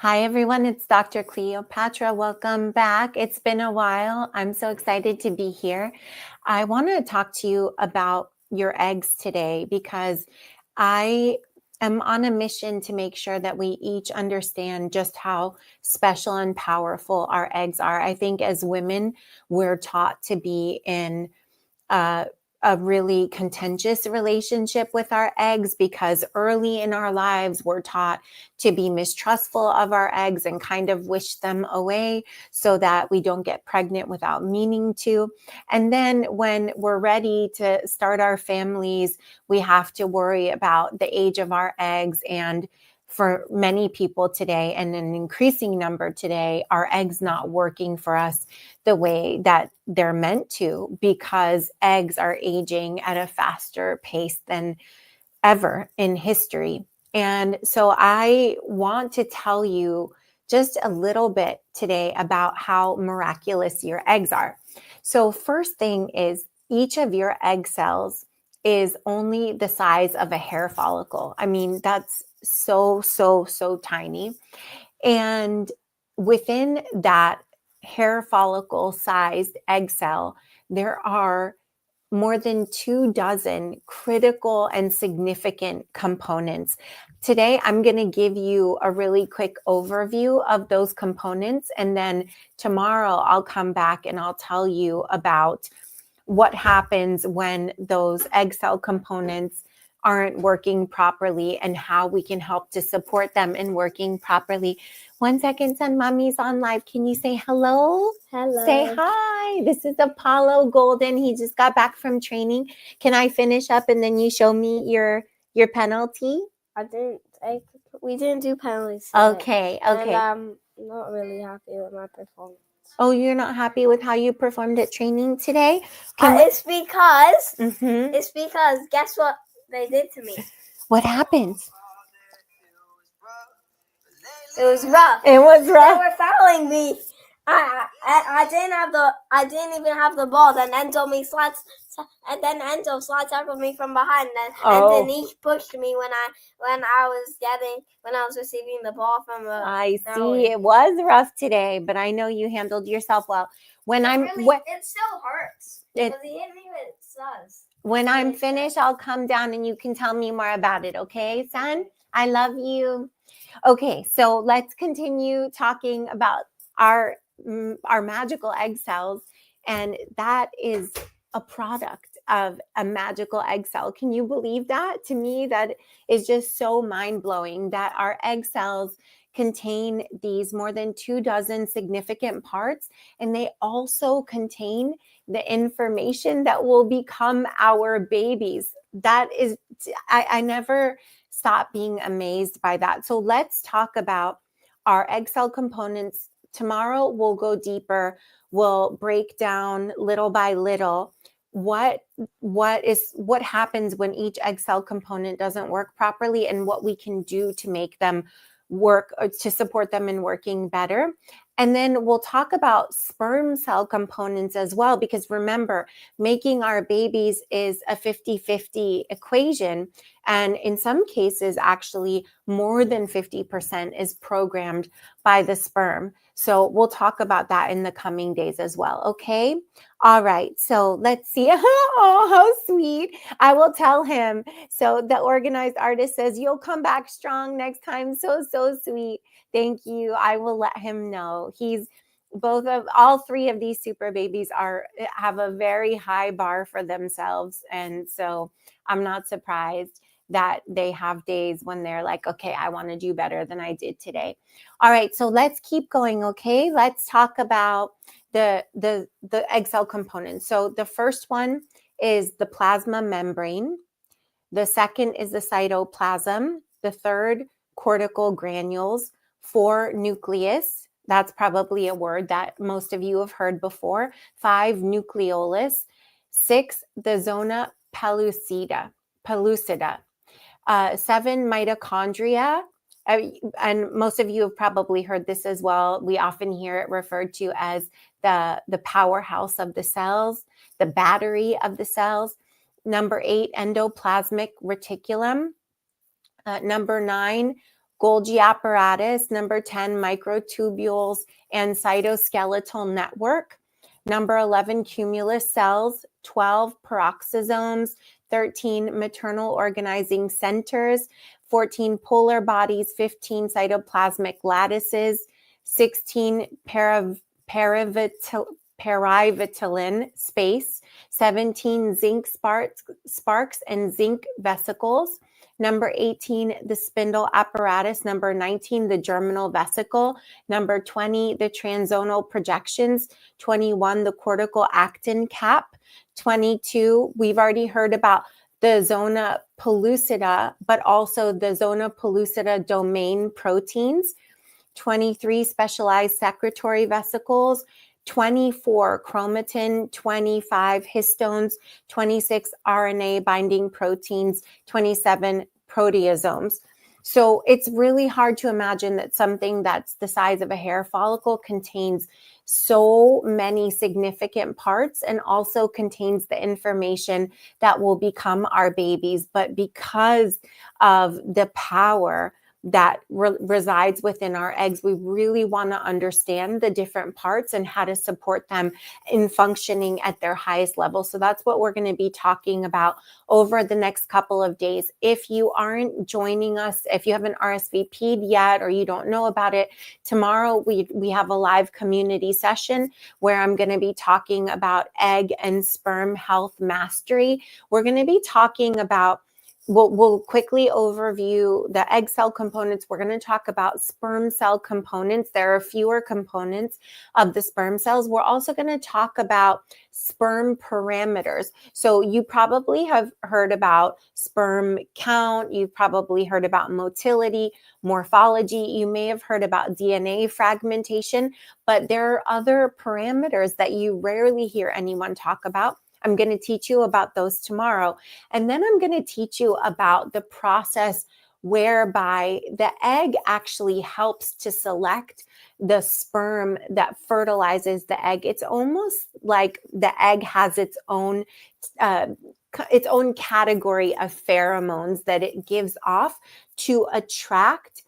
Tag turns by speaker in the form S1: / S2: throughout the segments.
S1: Hi, everyone. It's Dr. Cleopatra. Welcome back. It's been a while. I'm so excited to be here. I want to talk to you about your eggs today because I am on a mission to make sure that we each understand just how special and powerful our eggs are. I think as women, we're taught to be in uh, a really contentious relationship with our eggs because early in our lives we're taught to be mistrustful of our eggs and kind of wish them away so that we don't get pregnant without meaning to. And then when we're ready to start our families, we have to worry about the age of our eggs. And for many people today, and an increasing number today, our eggs not working for us the way that they're meant to because eggs are aging at a faster pace than ever in history. And so I want to tell you just a little bit today about how miraculous your eggs are. So first thing is each of your egg cells is only the size of a hair follicle. I mean, that's so tiny. And within that hair follicle sized egg cell, there are more than 24 critical and significant components. Today, I'm going to give you a really quick overview of those components. And then tomorrow, I'll come back and I'll tell you about what happens when those egg cell components aren't working properly and how we can help to support them in working properly. 1 second, son. Mommy's on live. Can you say hello?
S2: Hello.
S1: Say hi. This is Apollo Golden. He just got back from training. Can I finish up and then you show me your penalty?
S2: We didn't do penalties
S1: Okay.
S2: today. And I'm not really happy with my performance.
S1: Oh, you're not happy with how you performed at training today?
S2: It's because guess what they did to me?
S1: What happened?
S2: It was rough.
S1: It was rough.
S2: They were fouling me. I didn't even have the ball. Then Enzo slide tackled me from behind. And then he pushed me when I was receiving the ball from the.
S1: I see. It was rough today, but I know you handled yourself well.
S2: It still hurts because he hit me with sus.
S1: When I'm finished, I'll come down and you can tell me more about it. Okay, son? I love you. Okay, so let's continue talking about our magical egg cells, and that is a product of a magical egg cell. Can you believe that? To me, that is just so mind-blowing that our egg cells contain these more than 24 significant parts, and they also contain the information that will become our babies. That is, I never stop being amazed by that. So let's talk about our egg cell components. Tomorrow we'll go deeper. We'll break down little by little what happens when each egg cell component doesn't work properly and what we can do to make them work or to support them in working better. And then we'll talk about sperm cell components as well, because remember, making our babies is a 50-50 equation. And in some cases, actually, more than 50% is programmed by the sperm. So we'll talk about that in the coming days as well. Okay. All right. So let's see. Oh, how sweet. I will tell him. So the organized artist says, you'll come back strong next time. So sweet. Thank you. I will let him know. He's all three of these super babies have a very high bar for themselves. And so I'm not surprised that they have days when they're like, okay, I want to do better than I did today. All right, so let's keep going, okay? Let's talk about the egg cell components. So the first one is the plasma membrane. The second is the cytoplasm. The third, cortical granules. 4, nucleus. That's probably a word that most of you have heard before. 5, nucleolus. 6, the zona pellucida. 7, mitochondria. And most of you have probably heard this as well. We often hear it referred to as the powerhouse of the cells, the battery of the cells. Number 8, endoplasmic reticulum. Number 9, Golgi apparatus. Number 10, microtubules and cytoskeletal network. Number 11, cumulus cells. 12, peroxisomes. 13, maternal organizing centers. 14, polar bodies. 15, cytoplasmic lattices. 16, perivitelin space. 17, zinc sparks and zinc vesicles. Number 18, the spindle apparatus. Number 19, the germinal vesicle. Number 20, the transzonal projections. 21, the cortical actin cap. 22, we've already heard about the zona pellucida, but also the zona pellucida domain proteins. 23, specialized secretory vesicles. 24, chromatin. 25, histones. 26, RNA binding proteins. 27, proteasomes. So it's really hard to imagine that something that's the size of a hair follicle contains so many significant parts and also contains the information that will become our babies. But because of the power that resides within our eggs, we really want to understand the different parts and how to support them in functioning at their highest level. So that's what we're going to be talking about over the next couple of days. If you aren't joining us, if you haven't RSVP'd yet or you don't know about it, tomorrow we have a live community session where I'm going to be talking about egg and sperm health mastery. We're going to be talking about We'll quickly overview the egg cell components. We're going to talk about sperm cell components. There are fewer components of the sperm cells. We're also going to talk about sperm parameters. So you probably have heard about sperm count. You've probably heard about motility, morphology. You may have heard about DNA fragmentation, but there are other parameters that you rarely hear anyone talk about. I'm going to teach you about those tomorrow. And then I'm going to teach you about the process whereby the egg actually helps to select the sperm that fertilizes the egg. It's almost like the egg has its own category of pheromones that it gives off to attract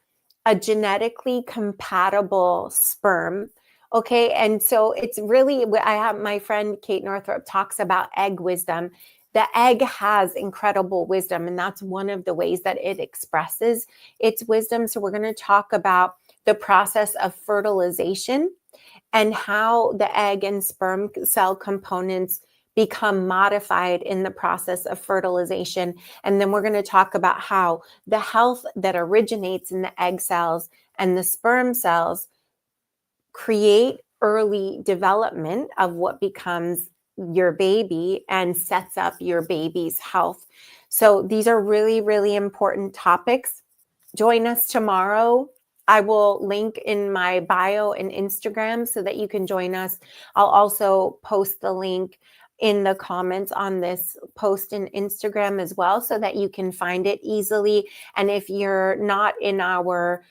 S1: a genetically compatible sperm. Okay, and so it's really, I have my friend Kate Northrup talks about egg wisdom. The egg has incredible wisdom, and that's one of the ways that it expresses its wisdom. So we're going to talk about the process of fertilization and how the egg and sperm cell components become modified in the process of fertilization. And then we're going to talk about how the health that originates in the egg cells and the sperm cells create early development of what becomes your baby and sets up your baby's health. So these are really, really important topics. Join us tomorrow. I will link in my bio and Instagram so that you can join us. I'll also post the link in the comments on this post in Instagram as well so that you can find it easily. And if you're not in our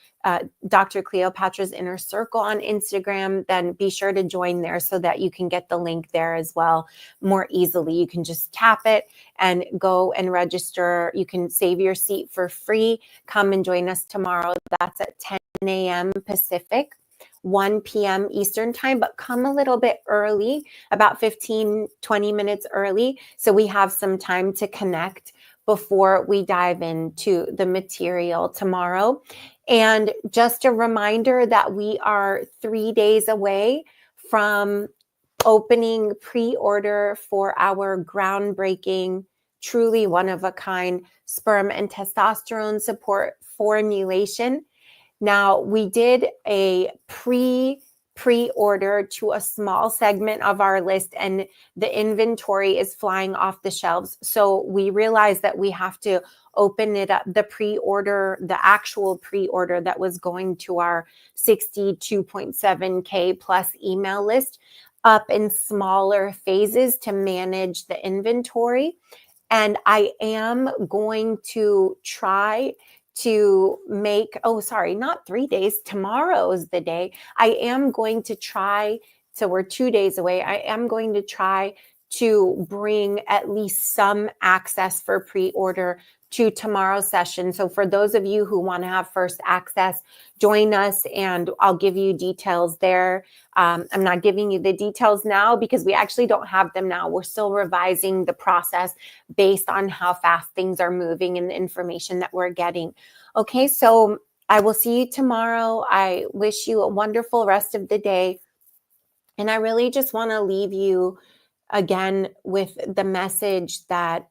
S1: Dr. Cleopatra's Inner Circle on Instagram, then be sure to join there so that you can get the link there as well more easily. You can just tap it and go and register. You can save your seat for free. Come and join us tomorrow. That's at 10 a.m. Pacific, 1 p.m. Eastern time, but come a little bit early, about 15, 20 minutes early, so we have some time to connect before we dive into the material tomorrow. And just a reminder that we are 3 days away from opening pre-order for our groundbreaking, truly one-of-a-kind sperm and testosterone support formulation. Now, we did a pre-order to a small segment of our list, and the inventory is flying off the shelves. So we realized that we have to open it up, the pre-order, the actual pre-order that was going to our 62.7K plus email list, up in smaller phases to manage the inventory. And I am going to try to make, not 3 days, tomorrow is the day. I am going to try, so we're 2 days away. I am going to try to bring at least some access for pre-order to tomorrow's session. So for those of you who want to have first access, join us and I'll give you details there. I'm not giving you the details now because we actually don't have them now. We're still revising the process based on how fast things are moving and the information that we're getting. Okay, so I will see you tomorrow. I wish you a wonderful rest of the day. And I really just want to leave you again with the message that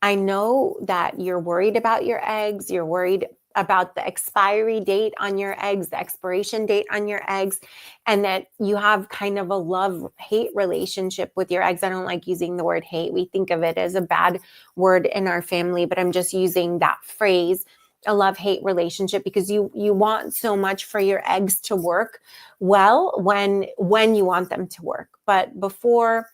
S1: I know that you're worried about your eggs. You're worried about the expiry date on your eggs, the expiration date on your eggs, and that you have kind of a love-hate relationship with your eggs. I don't like using the word hate. We think of it as a bad word in our family, but I'm just using that phrase, a love-hate relationship, because you want so much for your eggs to work well when you want them to work. But before,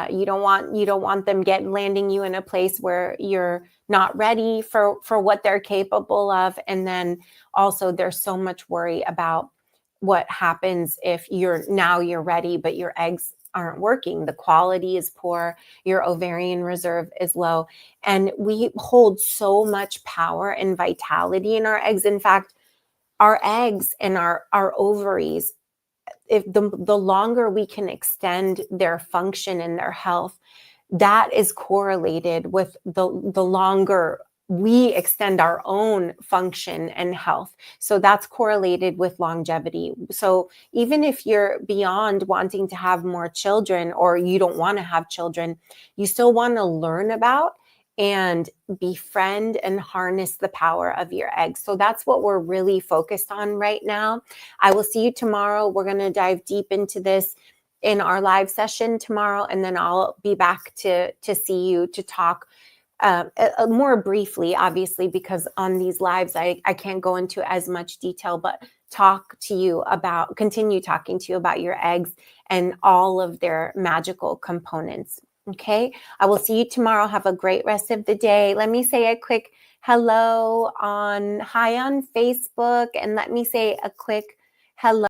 S1: you don't want them landing you in a place where you're not ready for what they're capable of. And then also there's so much worry about what happens if you're ready, but your eggs aren't working. The quality is poor. Your ovarian reserve is low. And we hold so much power and vitality in our eggs. In fact, our eggs and our ovaries, if the longer we can extend their function and their health, that is correlated with the longer we extend our own function and health. So that's correlated with longevity. So even if you're beyond wanting to have more children or you don't want to have children, you still want to learn about and befriend and harness the power of your eggs. So that's what we're really focused on right now. I will see you tomorrow. We're going to dive deep into this in our live session tomorrow, and then I'll be back to see you to talk more briefly, obviously, because on these lives I can't go into as much detail, but continue talking to you about your eggs and all of their magical components. Okay, I will see you tomorrow. Have a great rest of the day. Let me say a quick hi on Facebook, and let me say a quick hello